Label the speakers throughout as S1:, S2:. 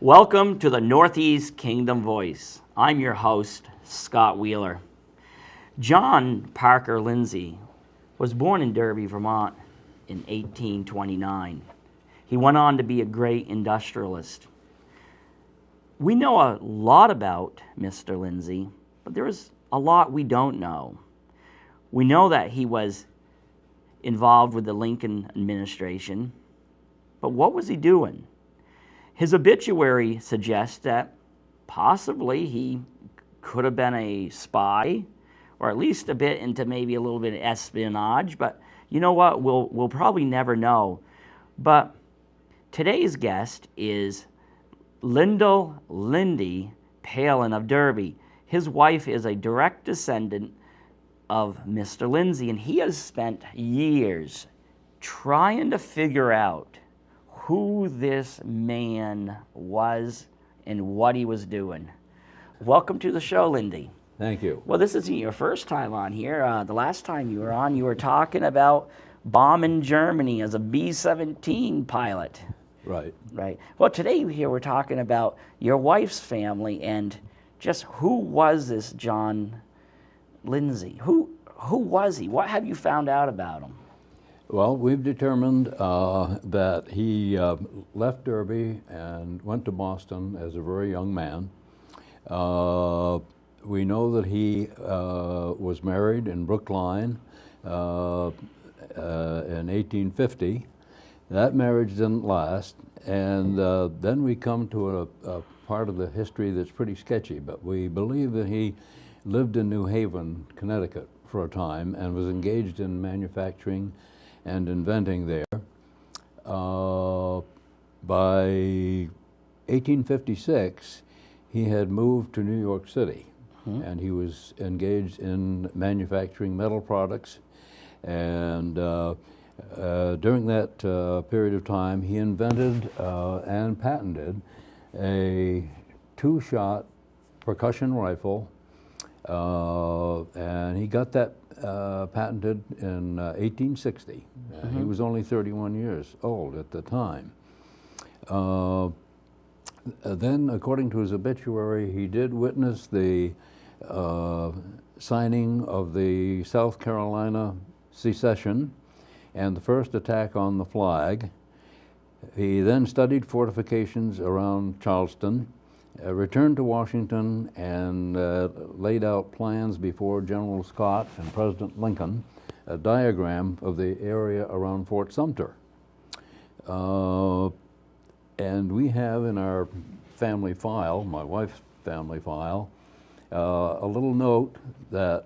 S1: Welcome to the Northeast Kingdom Voice. I'm your host, Scott Wheeler. John Parker Lindsay was born in Derby, Vermont in 1829. He went on to be a great industrialist. We know a lot about Mr. Lindsay, but there is a lot we don't know. We know that he was involved with the Lincoln administration, but what was he doing? His obituary suggests that possibly he could have been a spy, or at least a bit into maybe a little bit of espionage, but you know what? We'll probably never know. But today's guest is Lyndall Lindy Palin of Derby. His wife is a direct descendant of Mr. Lindsay, and he has spent years trying to figure out who this man was and what he was doing. Welcome to the show, Lindy.
S2: Thank you.
S1: Well, this isn't your first time on here. The last time you were on, you were talking about bombing Germany as a B-17 pilot.
S2: Right.
S1: Right. Well, today here we're talking about your wife's family and just who was this John Lindsay? Who was he? What have you found out about him?
S2: Well, we've determined that he left Derby and went to Boston as a very young man. We know that he was married in Brookline in 1850. That marriage didn't last, and then we come to a part of the history that's pretty sketchy, but we believe that he lived in New Haven, Connecticut for a time and was engaged in manufacturing and inventing there. By 1856, he had moved to New York City, and he was engaged in manufacturing metal products. And during that period of time, he invented and patented a two-shot percussion rifle, and he got that patented in 1860. He was only 31 years old at the time. Then, according to his obituary, he did witness the signing of the South Carolina secession and the first attack on the flag. He then studied fortifications around Charleston, returned to Washington, and laid out plans before General Scott and President Lincoln, a diagram of the area around Fort Sumter. And we have in our family file, my wife's family file, a little note that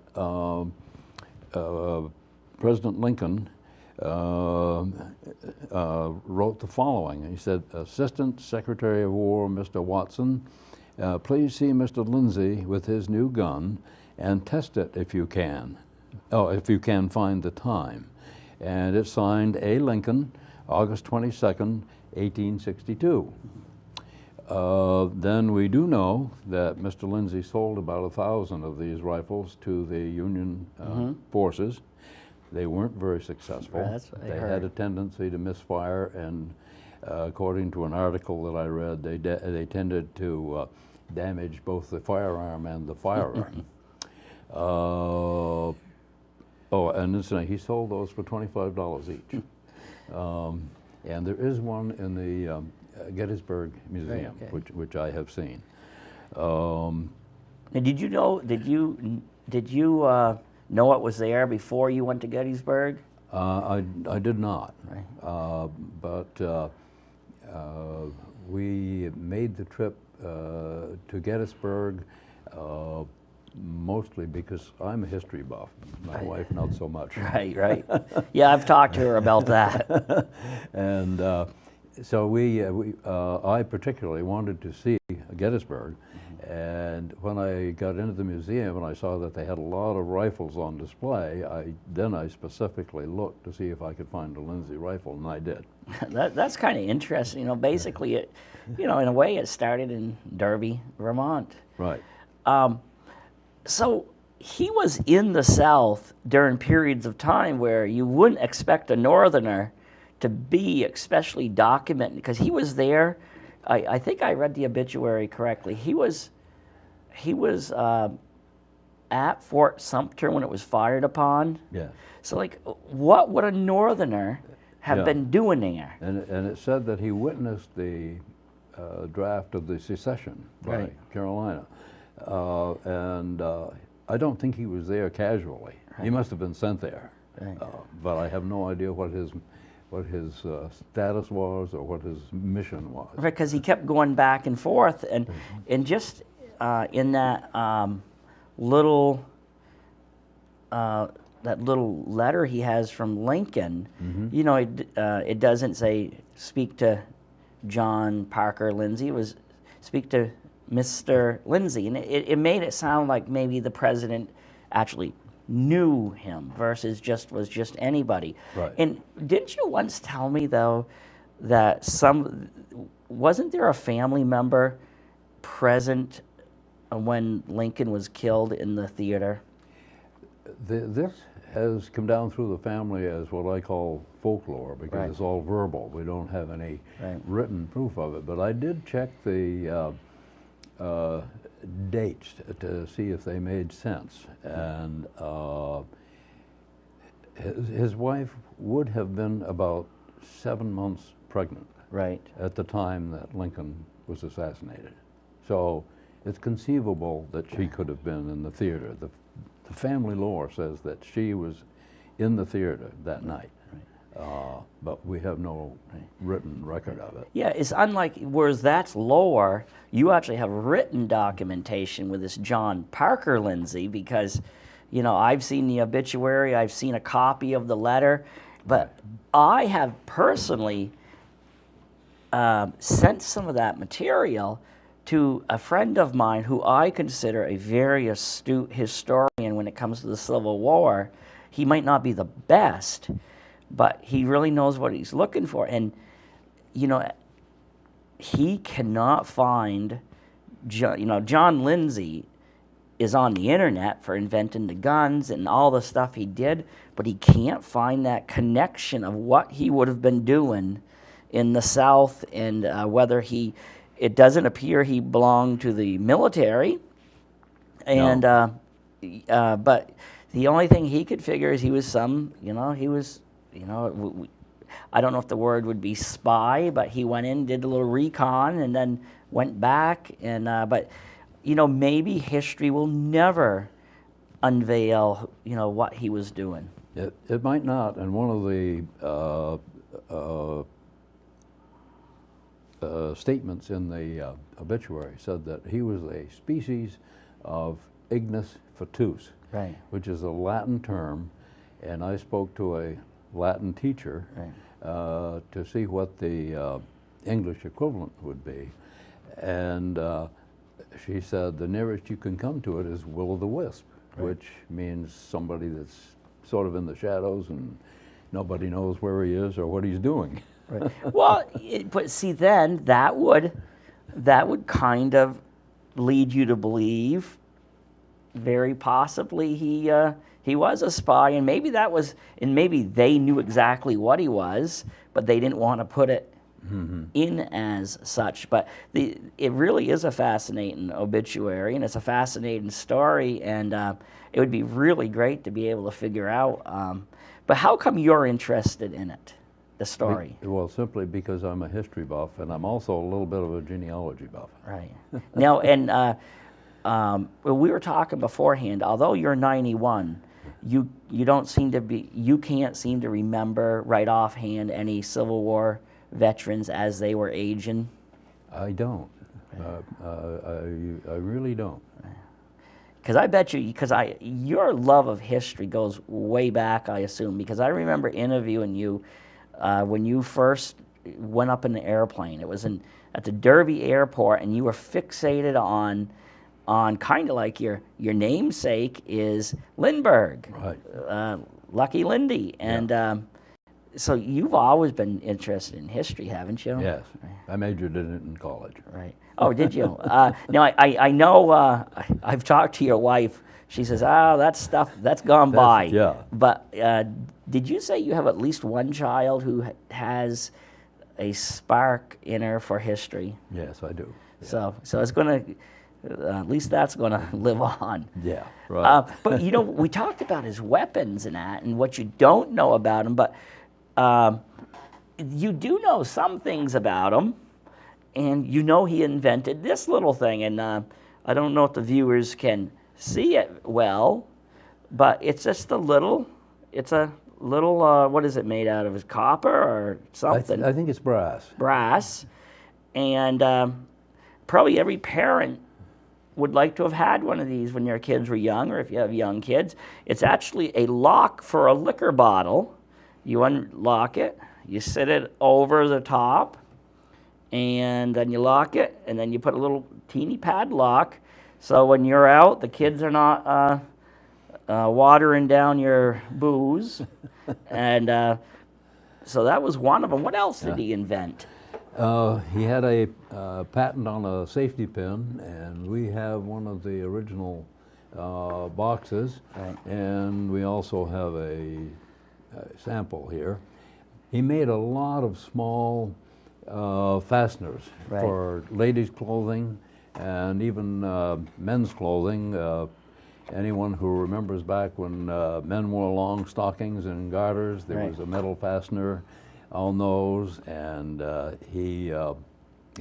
S2: President Lincoln wrote the following. He said, "Assistant Secretary of War, Mr. Watson, please see Mr. Lindsay with his new gun and test it if you can. Oh, if you can find the time." And it's signed A. Lincoln, August 22nd, 1862. Then we do know that Mr. Lindsay sold about 1,000 of these rifles to the Union forces. They weren't very successful. They had a tendency to misfire, and according to an article that I read, they tended to damage both the firearm and the firearm. Oh, and incidentally, he sold those for $25 each. And there is one in the Gettysburg Museum, which I have seen.
S1: And did you know? Did you know it was there before you went to Gettysburg?
S2: I did not.
S1: Right.
S2: But we made the trip to Gettysburg mostly because I'm a history buff. My wife, not so much.
S1: Right. Yeah, I've talked to her about that.
S2: And so I particularly wanted to see Gettysburg. And when I got into the museum and I saw that they had a lot of rifles on display, then I specifically looked to see if I could find a Lindsay rifle, and I did.
S1: That's kind of interesting. You know, basically, in a way, it started in Derby, Vermont.
S2: Right.
S1: So he was in the South during periods of time where you wouldn't expect a Northerner to be especially documented, because he was there I think I read the obituary correctly. He was at Fort Sumter when it was fired upon.
S2: Yeah.
S1: So, like, what would a Northerner have
S2: Yeah.
S1: been doing there?
S2: And it said that he witnessed the draft of the secession by
S1: Right.
S2: Carolina. And I don't think he was there casually. He must have been sent there.
S1: Right.
S2: But I have no idea what his status was or what his mission was.
S1: Because he kept going back and forth, and just in that little letter he has from Lincoln, you know, it doesn't say speak to John Parker Lindsay. It was speak to Mr. Lindsay, and it made it sound like maybe the president actually knew him versus was just anybody.
S2: Right.
S1: And didn't you once tell me though that wasn't there a family member present when Lincoln was killed in the theater?
S2: This has come down through the family as what I call folklore, because
S1: Right.
S2: it's all verbal. We don't have any
S1: Right.
S2: written proof of it. But I did check the dates to see if they made sense. And his wife would have been about 7 months pregnant
S1: Right.
S2: at the time that Lincoln was assassinated. So it's conceivable that she could have been in the theater. The family lore says that she was in the theater that night. But we have no written record of it.
S1: Yeah, it's unlike, whereas that's lore, you actually have written documentation with this John Parker Lindsay, because, you know, I've seen the obituary, I've seen a copy of the letter, but I have personally sent some of that material to a friend of mine who I consider a very astute historian when it comes to the Civil War. He might not be the best, but he really knows what he's looking for. And, you know, he cannot find, John Lindsay is on the internet for inventing the guns and all the stuff he did, but he can't find that connection of what he would have been doing in the South, and whether it doesn't appear he belonged to the military, and but the only thing he could figure is he was I don't know if the word would be spy, but he went in, did a little recon, and then went back. And but maybe history will never unveil what he was doing.
S2: It might not. And one of the statements in the obituary said that he was a species of ignis fatuus,
S1: Right.
S2: which is a Latin term, and I spoke to a Latin teacher to see what the English equivalent would be, and she said the nearest you can come to it is will-o'-the-wisp, which means somebody that's sort of in the shadows and nobody knows where he is or what he's doing.
S1: Right. Well, but see, then that would kind of lead you to believe, very possibly he was a spy, and maybe maybe they knew exactly what he was, but they didn't want to put it in as such. But it really is a fascinating obituary, and it's a fascinating story, and it would be really great to be able to figure out. But how come you're interested in it, the story?
S2: Well, simply because I'm a history buff, and I'm also a little bit of a genealogy buff.
S1: Right. Now, and we were talking beforehand, although you're 91, you can't seem to remember right offhand any Civil War veterans as they were aging.
S2: I don't. I really don't.
S1: Because I bet you, your love of history goes way back, I assume, because I remember interviewing you when you first went up in the airplane. It was at the Derby airport, and you were fixated on kind of like your namesake is Lindbergh,
S2: Right.
S1: Lucky Lindy, and so you've always been interested in history, haven't you?
S2: Yes, I majored in it in college.
S1: Right. Oh, did you? Now I know I've talked to your wife. She says, that's gone by.
S2: Yeah.
S1: But did you say you have at least one child who has a spark in her for history.
S2: Yes, I do.
S1: So it's going to, at least that's going to live on.
S2: Yeah, right.
S1: But you know, we talked about his weapons and that, and what you don't know about him, but you do know some things about him, and you know he invented this little thing, and I don't know if the viewers can see it well, but it's just a little, what is it made out of? Is it copper or something?
S2: I think it's brass.
S1: Brass, and probably every parent would like to have had one of these when your kids were young, or if you have young kids. It's actually a lock for a liquor bottle. You unlock it, you sit it over the top, and then you lock it, and then you put a little teeny padlock, so when you're out, the kids are not watering down your booze. And so that was one of them. What else did he invent?
S2: He had a patent on a safety pin, and we have one of the original boxes,
S1: Right.
S2: and we also have a sample here. He made a lot of small fasteners
S1: Right.
S2: for ladies' clothing and even men's clothing. Anyone who remembers back when men wore long stockings and garters, there
S1: Right.
S2: was a metal fastener on those, and he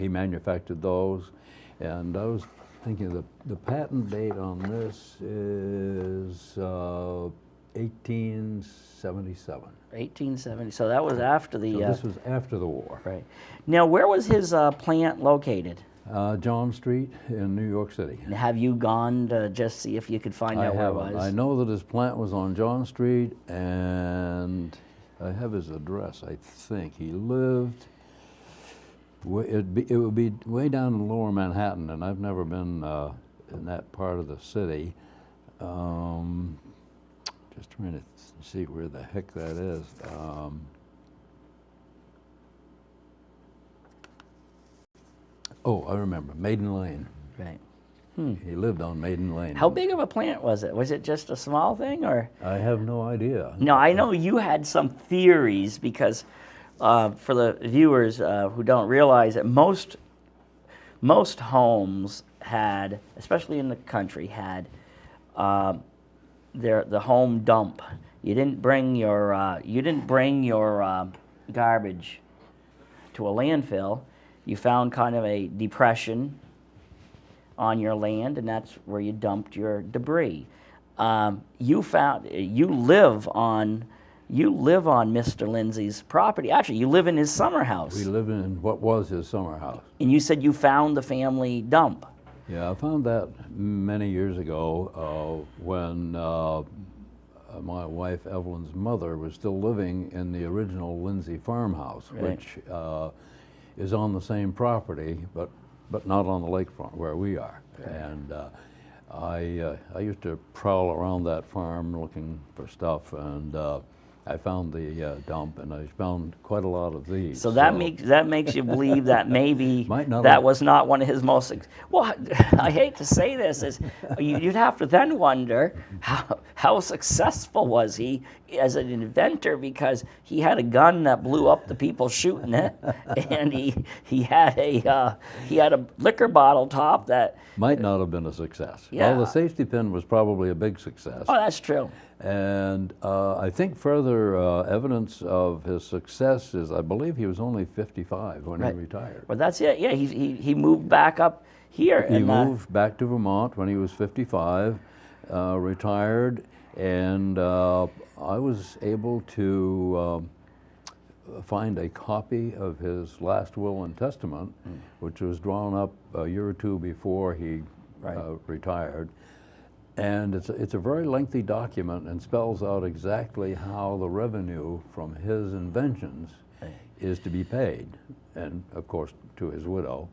S2: manufactured those. And I was thinking the patent date on this is 1877.
S1: 1870. So that was after the.
S2: So this was after the war.
S1: Right. Now, where was his plant located?
S2: John Street in New York City.
S1: And have you gone to just see if you could find out where it was?
S2: I know that his plant was on John Street, and I have his address, I think. He lived, it would be way down in lower Manhattan, and I've never been in that part of the city. Just trying to see where the heck that is. Oh, I remember, Maiden Lane.
S1: Right.
S2: He lived on Maiden Lane.
S1: How big of a plant was it? Was it just a small thing, or?
S2: I have no idea.
S1: No, I know you had some theories because, for the viewers who don't realize it, most homes had, especially in the country, had the home dump. You didn't bring your garbage to a landfill. You found kind of a depression on your land, and that's where you dumped your debris. You live on Mr. Lindsay's property. Actually, you live in his summer house.
S2: We live in what was his summer house.
S1: And you said you found the family dump.
S2: Yeah, I found that many years ago when my wife Evelyn's mother was still living in the original Lindsay farmhouse,
S1: Right.
S2: which is on the same property, but not on the lakefront where we are. Right. And I used to prowl around that farm looking for stuff, and I found the dump, and I found quite a lot of these.
S1: So that makes you believe that maybe
S2: that
S1: was not one of his most. Well, I hate to say this, you'd have to then wonder how successful was he as an inventor, because he had a gun that blew up the people shooting it, and he had a liquor bottle top that
S2: might not have been a success.
S1: Yeah.
S2: Well, the safety pin was probably a big success.
S1: Oh, that's true.
S2: And I think further evidence of his success is, I believe he was only 55 when he retired.
S1: Well, that's it. Yeah, he moved back up here.
S2: He moved back to Vermont when he was 55, retired, and I was able to find a copy of his last will and testament, which was drawn up a year or two before he retired. And it's a very lengthy document and spells out exactly how the revenue from his inventions is to be paid, and of course to his widow,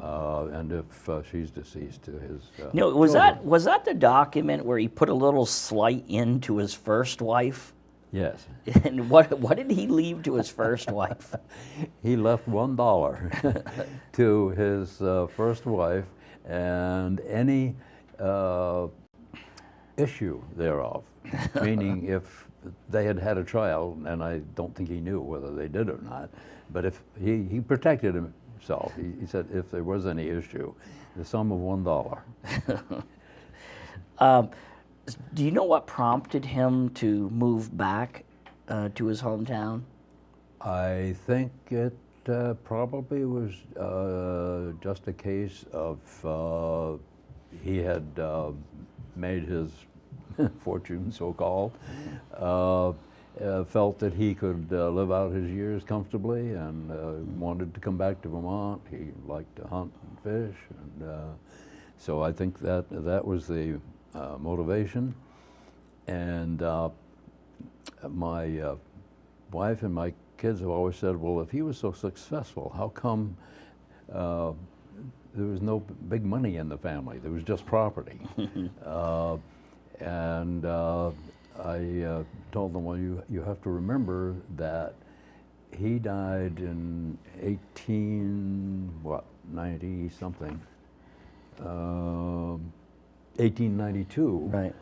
S2: and if she's deceased, to his
S1: was
S2: children.
S1: was that the document where he put a little slight into his first wife?
S2: Yes.
S1: And what did he leave to his first wife?
S2: He left $1 to his first wife, and any issue thereof, meaning if they had had a trial, and I don't think he knew whether they did or not. But if he protected himself, he said if there was any issue, the sum of $1.
S1: Do you know what prompted him to move back to his hometown?
S2: I think it probably was just a case of he had made his fortune, so-called, felt that he could live out his years comfortably, and wanted to come back to Vermont. He liked to hunt and fish, and so I think that was the motivation. And my wife and my kids have always said, well, if he was so successful, how come there was no big money in the family? There was just property. And I told them, well, you have to remember that he died in 90 something, 1892.
S1: Right.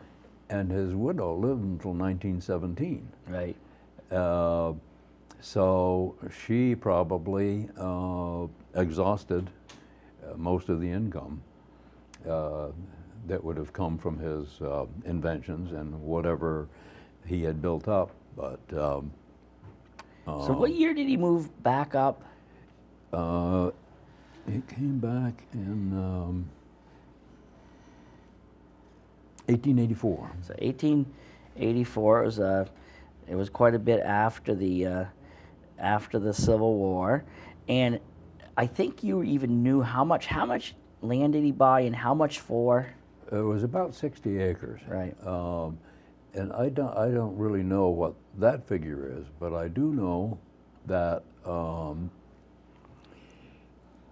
S2: And his widow lived until 1917.
S1: Right.
S2: So she probably exhausted most of the income that would have come from his inventions and whatever he had built up. But
S1: So what year did he move back up?
S2: he came back in 1884.
S1: So 1884. It was quite a bit after the Civil War, and I think you even knew how much land did he buy and how much for?
S2: It was about 60 acres.
S1: Right.
S2: And I don't really know what that figure is, but I do know that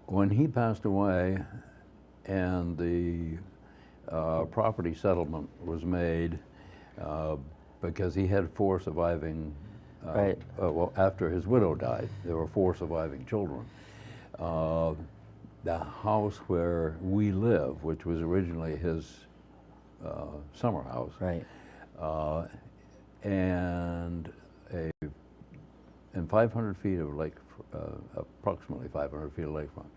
S2: when he passed away and the property settlement was made, because he had 4 surviving,
S1: Right.
S2: Well, after his widow died, there were 4 surviving children. The house where we live, which was originally his summer house,
S1: Right.
S2: and 500 feet of lake, approximately 500 feet of lakefront,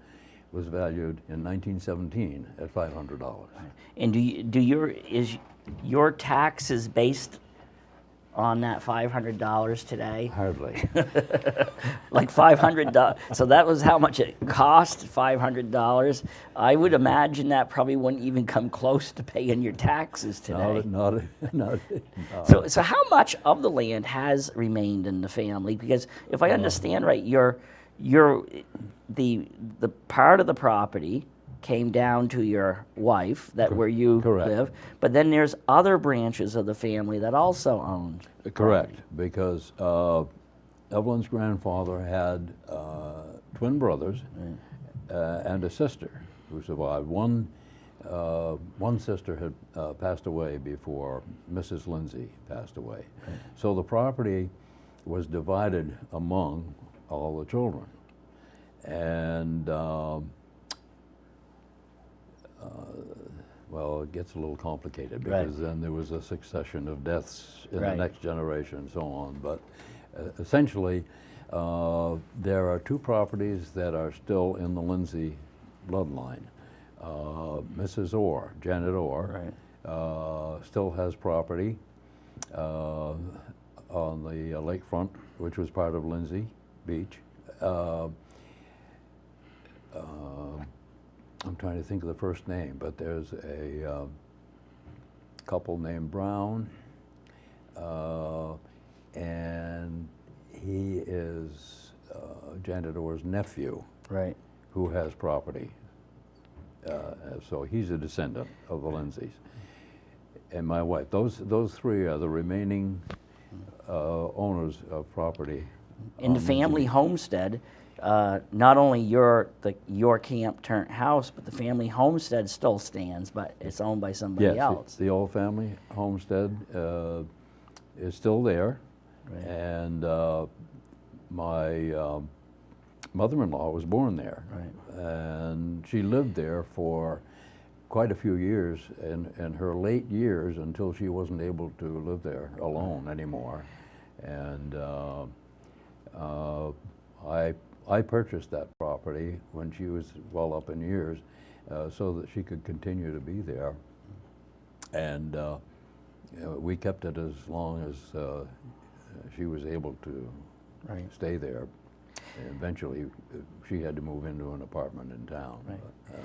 S2: was valued in 1917 at $500.
S1: And is your taxes based on that $500 today?
S2: Hardly.
S1: Like $500. So that was how much it cost, $500. I would imagine that probably wouldn't even come close to paying your taxes today.
S2: Not.
S1: So how much of the land has remained in the family? Because if I understand right, the part of the property came down to your wife, where you
S2: Correct.
S1: live, but then there's other branches of the family that also owned.
S2: Correct, because Evelyn's grandfather had twin brothers and a sister who survived. One sister had passed away before Mrs. Lindsay passed away.
S1: Right.
S2: So the property was divided among all the children. And well, it gets a little complicated because then there was a succession of deaths in the next generation and so on. But essentially, there are 2 properties that are still in the Lindsay bloodline. Mrs. Orr, Janet Orr, still has property on the lakefront, which was part of Lindsay Beach. I'm trying to think of the first name, but there's a couple named Brown, and he is Janet Orr's nephew,
S1: Right.
S2: who has property. So he's a descendant of the Lindsays. And my wife. Those 3 are the remaining owners of property.
S1: In the family homestead, not only your camp turned house, but the family homestead still stands, but it's owned by somebody else.
S2: The old family homestead is still there, and my mother-in-law was born there, and she lived there for quite a few years in her late years until she wasn't able to live there alone anymore. And I purchased that property when she was well up in years, so that she could continue to be there. And we kept it as long as she was able to stay there. Eventually, she had to move into an apartment in town.
S1: Right.
S2: But,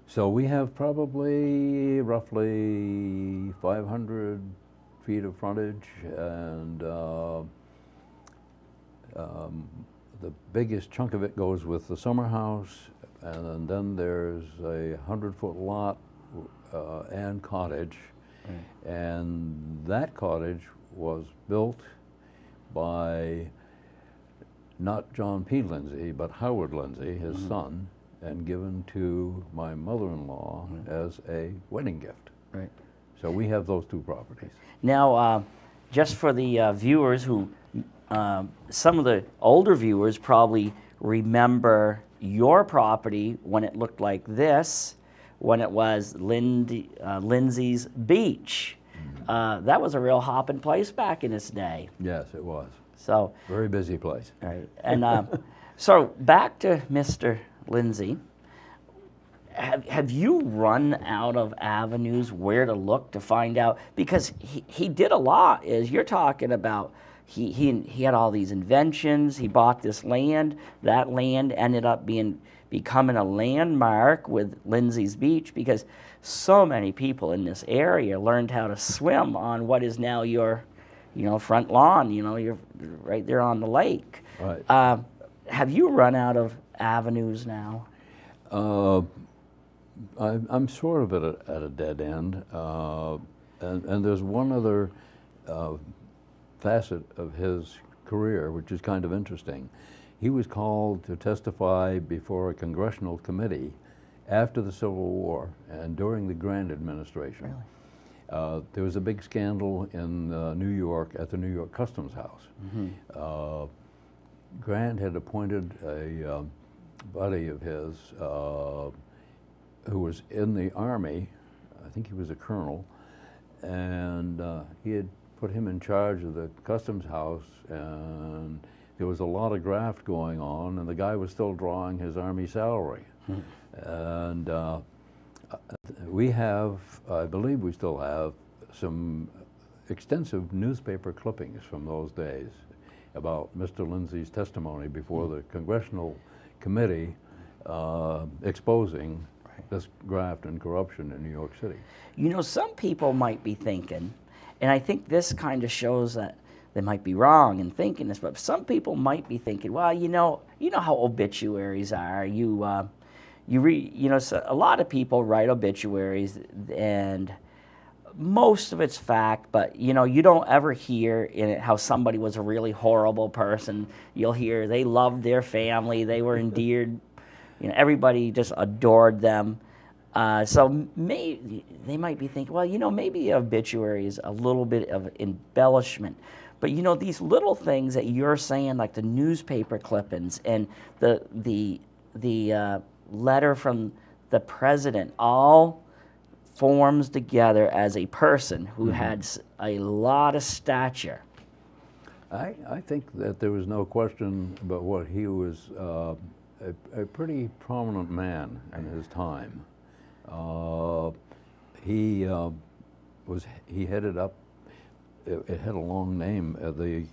S2: so we have probably roughly 500 feet of frontage, and the biggest chunk of it goes with the summer house, and then there's a 100-foot lot and cottage. Right. And that cottage was built by not John P. Lindsay, but Howard Lindsay, his son, and given to my mother-in-law as a wedding gift.
S1: Right.
S2: So we have those two properties.
S1: Now, just for the viewers who, some of the older viewers probably remember your property when it looked like this, when it was Lindsay's Beach. That was a real hopping place back in its day.
S2: Yes, it was.
S1: So
S2: very busy place.
S1: Right. And so back to Mr. Lindsay. Have you run out of avenues where to look to find out? Because he did a lot, as you're talking about. He had all these inventions. He bought this land. That land ended up becoming a landmark with Lindsay's Beach, because so many people in this area learned how to swim on what is now your, front lawn. You're right there on the lake.
S2: Right.
S1: Have you run out of avenues now?
S2: I'm sort of at a dead end, and there's one other facet of his career which is kind of interesting. He was called to testify before a congressional committee after the Civil War and during the Grant administration.
S1: Really?
S2: There was a big scandal in New York at the New York Customs House.
S1: Mm-hmm.
S2: Grant had appointed a buddy of his who was in the Army. I think he was a colonel, and he had put him in charge of the Customs House, and there was a lot of graft going on, and the guy was still drawing his Army salary. And we have, I believe we still have, some extensive newspaper clippings from those days about Mr. Lindsay's testimony before the Congressional Committee exposing this graft and corruption in New York City.
S1: Some people might be thinking, and I think this kind of shows that they might be wrong in thinking this, but some people might be thinking, well, you know how obituaries are. You read, so a lot of people write obituaries, and most of it's fact, but you don't ever hear in it how somebody was a really horrible person. You'll hear they loved their family, they were endeared, everybody just adored them. So maybe they might be thinking, well, maybe the obituary is a little bit of embellishment. But these little things that you're saying, like the newspaper clippings and the letter from the president, all forms together as a person who had a lot of stature.
S2: I think that there was no question about what he was a pretty prominent man in his time. He headed up. It had a long name. They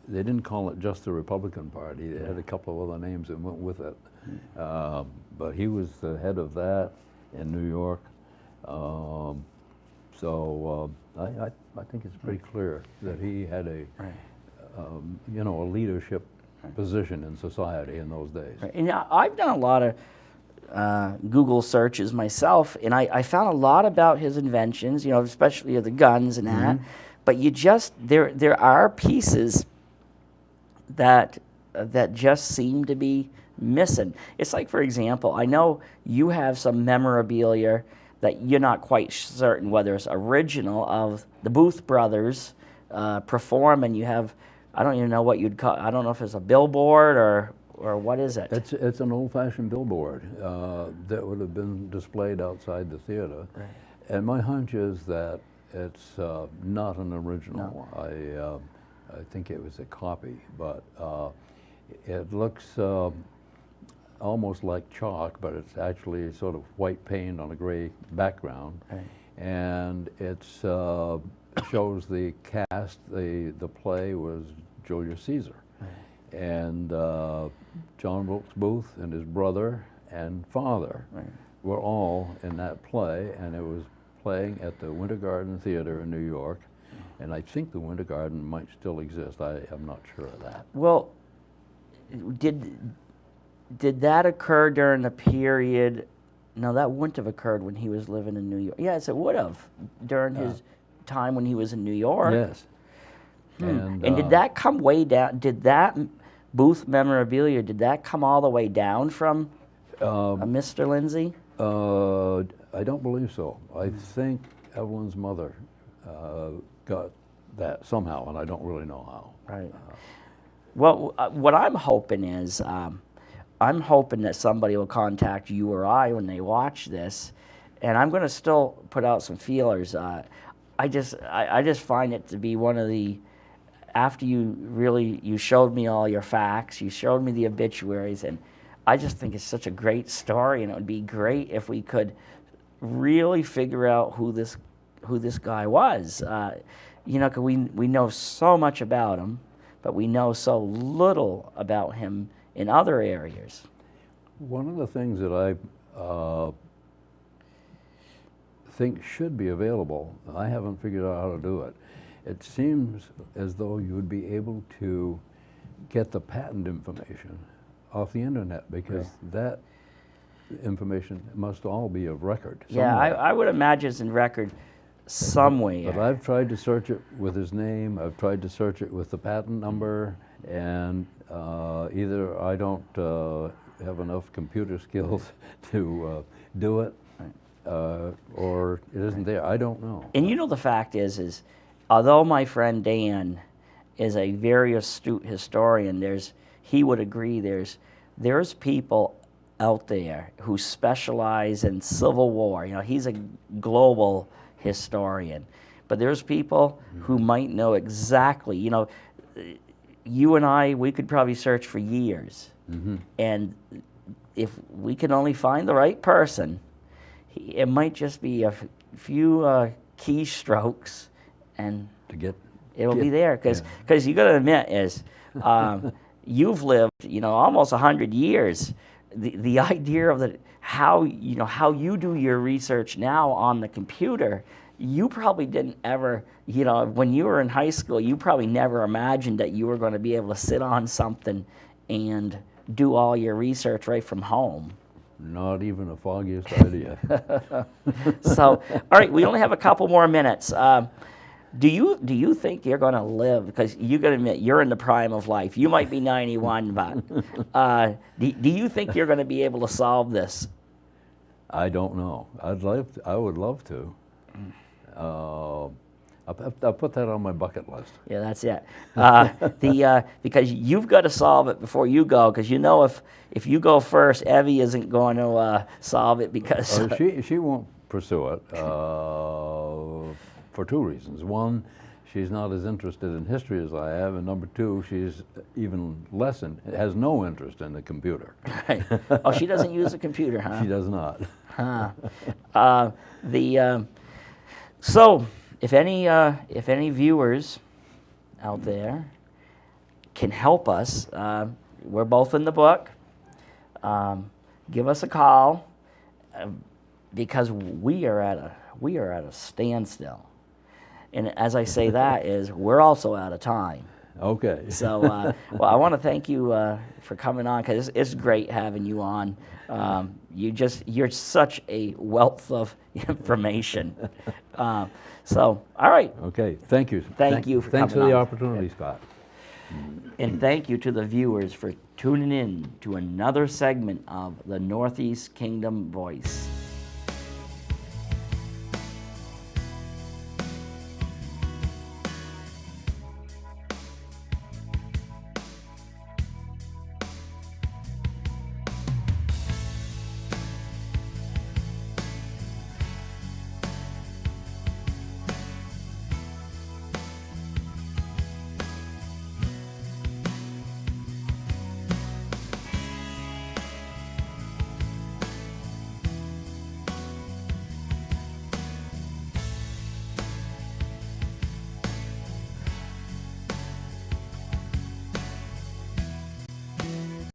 S2: didn't call it just the Republican Party. It had a couple of other names that went with it. But he was the head of that in New York. So I think it's pretty clear that he had a leadership position in society in those days.
S1: Right. And I've done a lot of Google searches myself, and I found a lot about his inventions, especially the guns and that. But there are pieces that just seem to be missing. It's like, for example, I know you have some memorabilia that you're not quite certain whether it's original of the Booth brothers perform, and you have, I don't even know what you'd call, I don't know if it's a billboard or what is it?
S2: It's an old-fashioned billboard that would have been displayed outside the theater.
S1: Right.
S2: And my hunch is that it's not an original.
S1: No.
S2: I think it was a copy, but it looks almost like chalk, but it's actually sort of white paint on a gray background.
S1: Right.
S2: And it shows the cast. The play was Julius Caesar. Right. And John Wilkes Booth and his brother and father were all in that play, and it was playing at the Winter Garden Theater in New York. And I think the Winter Garden might still exist. I am not sure of that.
S1: Well, did that occur during the period? No, that wouldn't have occurred when he was living in New York. Yes, it would have during his time when he was in New York.
S2: Yes.
S1: And did that come way down? Did that Booth memorabilia, did that come all the way down from Mr. Lindsay?
S2: I don't believe so. I think Evelyn's mother got that somehow, and I don't really know how.
S1: Right. Well, what I'm hoping is, I'm hoping that somebody will contact you or I when they watch this, and I'm going to still put out some feelers. I just find it to be one of the, after you showed me all your facts, you showed me the obituaries, and I just think it's such a great story, and it would be great if we could really figure out who this guy was. You know, 'cause we know so much about him, but we know so little about him in other areas.
S2: One of the things that I think should be available, I haven't figured out how to do it. It seems as though you would be able to get the patent information off the internet, because that information must all be of record somewhere.
S1: Yeah, I would imagine it's in record somewhere.
S2: But I've tried to search it with his name, I've tried to search it with the patent number, and either I don't have enough computer skills to do it, or it isn't there. I don't know.
S1: And you know, the fact is although my friend Dan is a very astute historian, he would agree there's people out there who specialize in Civil War. You know, he's a global historian, but there's people who might know exactly. You know, you and I, we could probably search for years, and if we can only find the right person, it might just be a few keystrokes, and it'll be there. Because you got to admit is you've lived, you know, almost 100 years. The idea of how you do your research now on the computer, you probably didn't ever, you know, when you were in high school, you probably never imagined that you were going to be able to sit on something and do all your research right from home.
S2: Not even the foggiest idea.
S1: So, all right, we only have a couple more minutes. Do you think you're going to live? Because you got to admit, you're in the prime of life. You might be 91, but do you think you're going to be able to solve this?
S2: I don't know. I would love to. I'll put that on my bucket list.
S1: Yeah, that's it. Because you've got to solve it before you go. Because you know, if you go first, Evie isn't going to solve it because
S2: she won't pursue it. For two reasons. One, she's not as interested in history as I am, and number two, she's even less has no interest in the computer.
S1: Right. Oh, she doesn't use a computer, huh?
S2: She does not.
S1: Huh. So, if any viewers out there can help us, we're both in the book. Give us a call, because we are at a standstill. And as I say that is, we're also out of time.
S2: Okay.
S1: So, well, I want to thank you for coming on, because it's great having you on. You're such a wealth of information. So, all right.
S2: Okay. Thank you.
S1: Thank you for coming on.
S2: Thanks for the opportunity, Scott.
S1: And thank you to the viewers for tuning in to another segment of the Northeast Kingdom Voice.